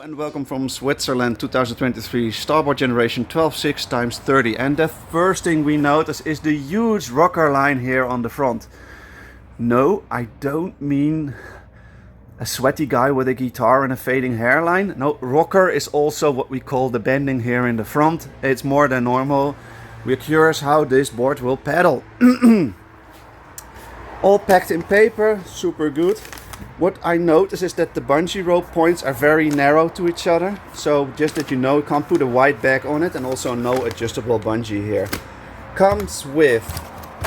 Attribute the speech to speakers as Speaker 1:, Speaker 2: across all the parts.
Speaker 1: And welcome from Switzerland 2023 Starboard generation 12'6 times 30. And the first thing we notice is the huge rocker line here on the front. No, I don't mean a sweaty guy with a guitar and a fading hairline. No, rocker is also what we call the bending here in the front. It's more than normal. We're curious how this board will pedal. All packed in paper, super good. What I notice is that the bungee rope points are very narrow to each other. So just that you know, you can't put a wide bag on it, and also no adjustable bungee here. Comes with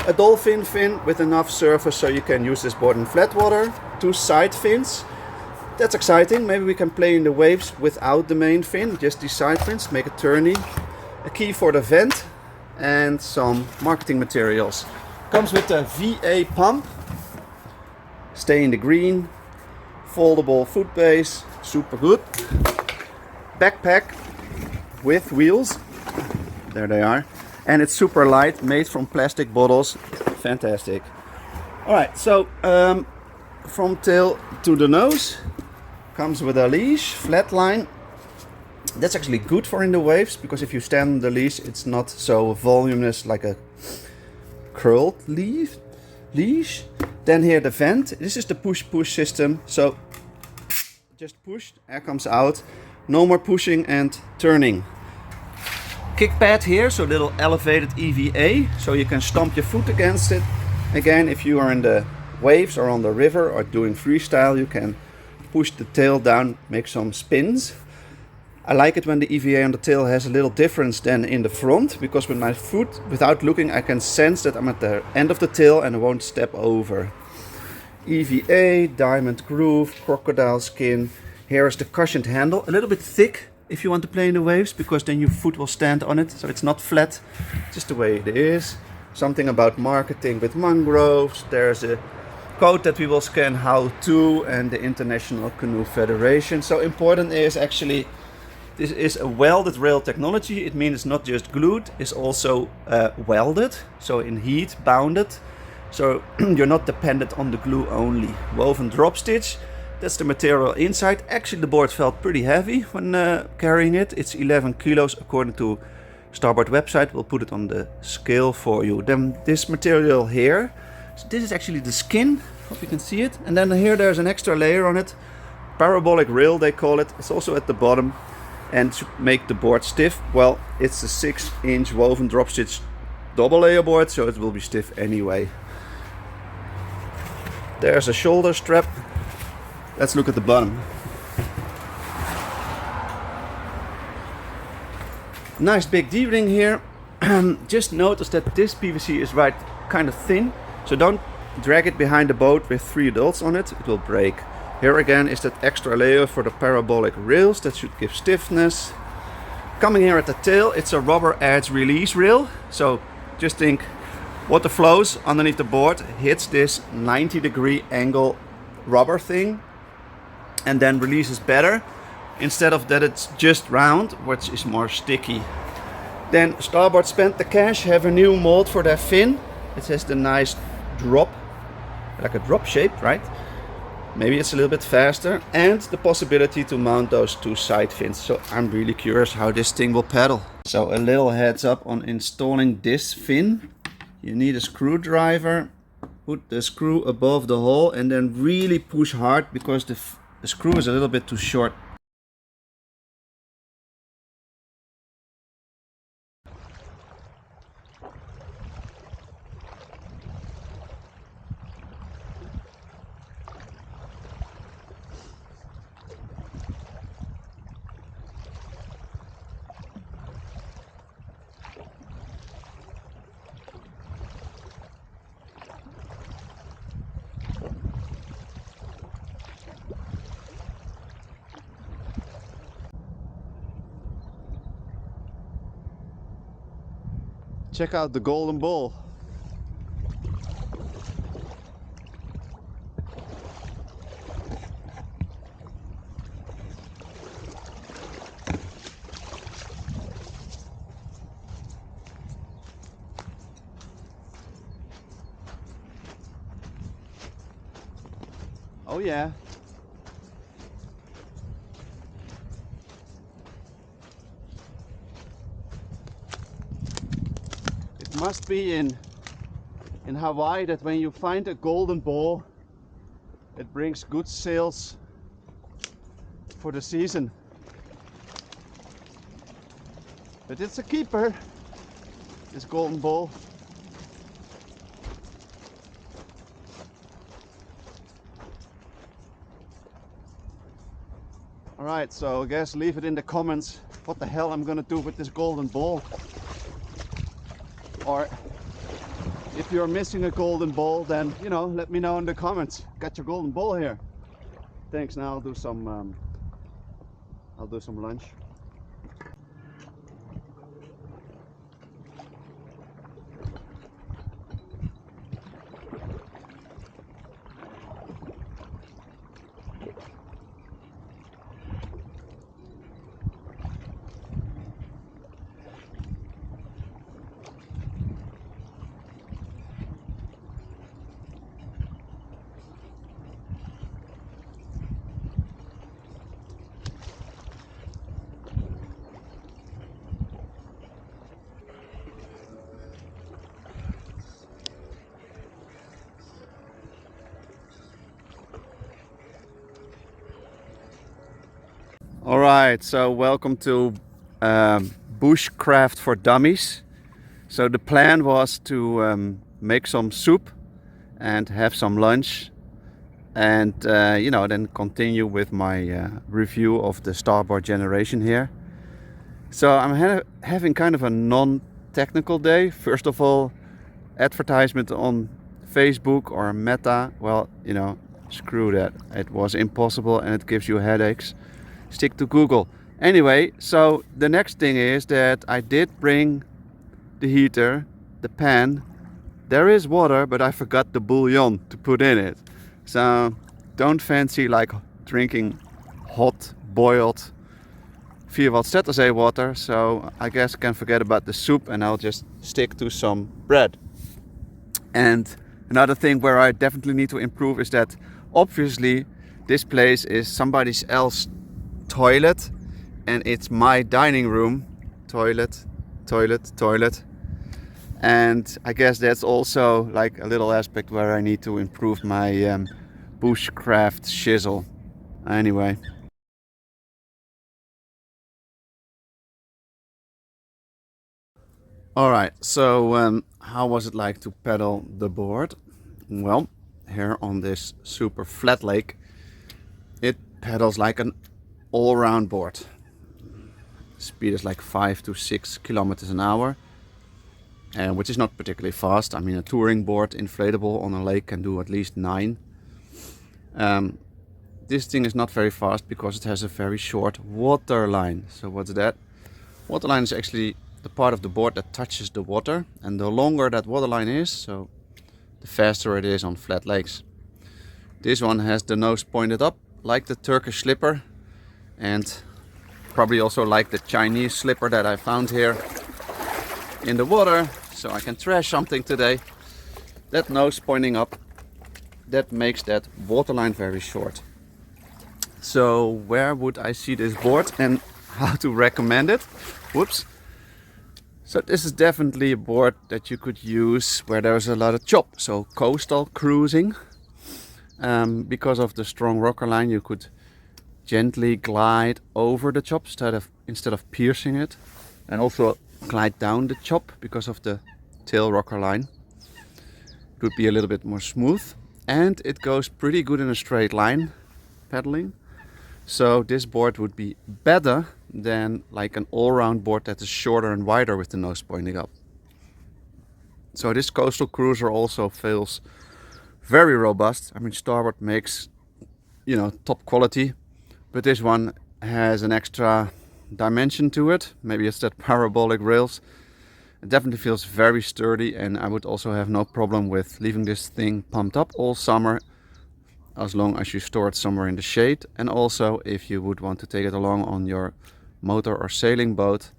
Speaker 1: a dolphin fin with enough surface so you can use this board in flat water. 2 side fins. That's exciting. Maybe we can play in the waves without the main fin, just these side fins, make a tourney. A key for the vent and some marketing materials. Comes with a VA pump. Stay in the green. Foldable foot base, super good. Backpack with wheels, there they are, and it's super light, made from plastic bottles, fantastic. Alright, so from tail to the nose, comes with a leash, flat line. That's actually good for in the waves, because if you stand on the leash, it's not so voluminous like a curled leash. Then here the vent. This is the push-push system. So just push, air comes out. No more pushing and turning. Kick pad here, so little elevated EVA, so you can stomp your foot against it. Again, if you are in the waves or on the river or doing freestyle, you can push the tail down, make some spins. I like it when the EVA on the tail has a little difference than in the front, because with my foot, without looking, I can sense that I'm at the end of the tail and I won't step over. EVA, diamond groove, crocodile skin. Here is the cushioned handle, a little bit thick if you want to play in the waves, because then your foot will stand on it, so it's not flat, just the way it is. Something about marketing with mangroves. There's a code that we will scan how to, and the International Canoe Federation. So important is actually, this is a welded rail technology. It means it's not just glued, it's also welded, so in heat bounded. So you're not dependent on the glue only. Woven drop stitch, that's the material inside. Actually the board felt pretty heavy when carrying it. It's 11 kilos according to Starboard website. We'll put it on the scale for you. Then this material here, so this is actually the skin, hope you can see it. And then here there's an extra layer on it. Parabolic rail they call it. It's also at the bottom. And to make the board stiff, well, it's a 6-inch woven drop stitch double layer board, so it will be stiff anyway. There's a shoulder strap. Let's look at the bottom. Nice big D-ring here. Just notice that this PVC is right kind of thin, so don't drag it behind the boat with 3 adults on it, it will break. Here again is that extra layer for the parabolic rails that should give stiffness. Coming here at the tail, it's a rubber edge release rail. So just think, water flows underneath the board, hits this 90-degree angle rubber thing, and then releases better. Instead of that, it's just round, which is more sticky. Then Starboard spent the cash, have a new mold for their fin. It has the nice drop, like a drop shape, right? Maybe it's a little bit faster, and the possibility to mount those 2 side fins. So I'm really curious how this thing will pedal. So a little heads up on installing this fin. You need a screwdriver, put the screw above the hole, and then really push hard, because the screw is a little bit too short. Check out the golden ball. Oh yeah. It must be in Hawaii that when you find a golden ball, it brings good sales for the season. But it's a keeper, this golden ball. Alright, so I guess leave it in the comments what the hell I'm gonna do with this golden ball. Or if you're missing a golden ball, then, you know, let me know in the comments. Got your golden ball here. Thanks, now I'll do some lunch. Alright, so welcome to Bushcraft for Dummies. So the plan was to make some soup and have some lunch, and you know, then continue with my review of the Starboard generation here. So I'm having kind of a non-technical day. First of all, advertisement on Facebook or Meta, well, you know, screw that. It was impossible and it gives you headaches. Stick to Google. Anyway, so the next thing is that I did bring the heater, the pan. There is water, but I forgot the bouillon to put in it. So don't fancy like drinking hot boiled 4 Zetterzee water. So I guess I can forget about the soup and I'll just stick to some bread. And another thing where I definitely need to improve is that obviously this place is somebody else's toilet and it's my dining room. Toilet. And I guess that's also like a little aspect where I need to improve my bushcraft shizzle. Anyway. Alright, so how was it like to pedal the board? Well, here on this super flat lake, it pedals like an all-round board. Speed is like 5 to 6 kilometers an hour, which is not particularly fast. I mean, a touring board inflatable on a lake can do at least 9. This thing is not very fast because it has a very short water line. So what's that? Water line is actually the part of the board that touches the water, and the longer that water line is, so the faster it is on flat lakes. This one has the nose pointed up like the Turkish slipper, and probably also like the Chinese slipper that I found here in the water, so I can trash something today. That nose pointing up, that makes that waterline very short. So where would I see this board and how to recommend it? Whoops. So this is definitely a board that you could use where there's a lot of chop, so coastal cruising. Because of the strong rocker line, you could gently glide over the chop instead of piercing it, and also glide down the chop because of the tail rocker line. It would be a little bit more smooth, and it goes pretty good in a straight line pedaling. So this board would be better than like an all-round board that is shorter and wider with the nose pointing up. So this coastal cruiser also feels very robust. I mean, Starboard makes, you know, top quality, but this one has an extra dimension to it. Maybe it's that parabolic rails. It definitely feels very sturdy, and I would also have no problem with leaving this thing pumped up all summer, as long as you store it somewhere in the shade. And also if you would want to take it along on your motor or sailing boat,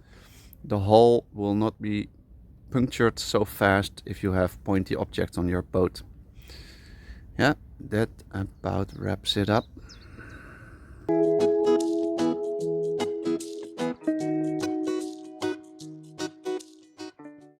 Speaker 1: the hull will not be punctured so fast if you have pointy objects on your boat. Yeah, that about wraps it up.